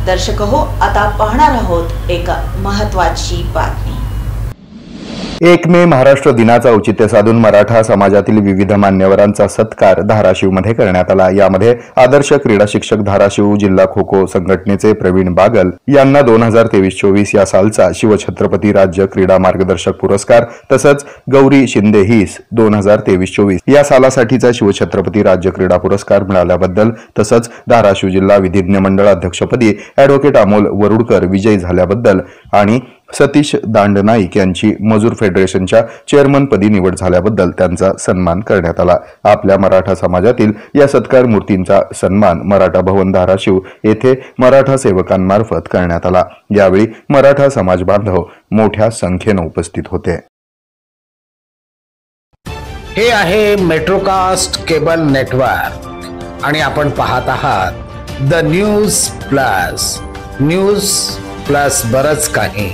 दर्शक हो, आता पाहणार आहोत एक महत्त्वाची बातमी। 1 मे महाराष्ट्र दिनाचा औचित्य साधून मराठा समाजातील विविध मान्यवरांचा सत्कार धाराशिवमध्ये करण्यात आला। यामध्ये आदर्श क्रीडा शिक्षक धाराशिव जिल्हा खो खो संघटनेचे प्रवीण बागल यांना 2023-24 या सालचा शिवछत्रपती राज्य क्रीडा मार्गदर्शक पुरस्कार, तसंच गौरी शिंदे हिस 2023-24 या सालासाठीचा शिवछत्रपती राज्य क्रीडा पुरस्कार मिळाल्याबद्दल, तसंच धाराशिव जिल्हा विधिज्ञ मंडळ अध्यक्षपदी ॲडव्होकेट अमोल वरुडकर विजयी झाल्याबद्दल आणि सतीश दांडनाईक यांची मजूर फेडरेशनच्या चेअरमनपदी निवड झाल्याबद्दल त्यांचा सन्मान करण्यात आला। आपल्या मराठा समाजातील या सत्कार मूर्तींचा सन्मान मराठा भवन धाराशिव येथे मराठा सेवकांमार्फत करण्यात आला। यावेळी मराठा समाज बांधव मोठ्या संख्येने उपस्थित होते। हे आहे मेट्रोकास्ट केबल नेटवर्क आणि आपण पाहत आहात द न्यूज प्लस बरच काही।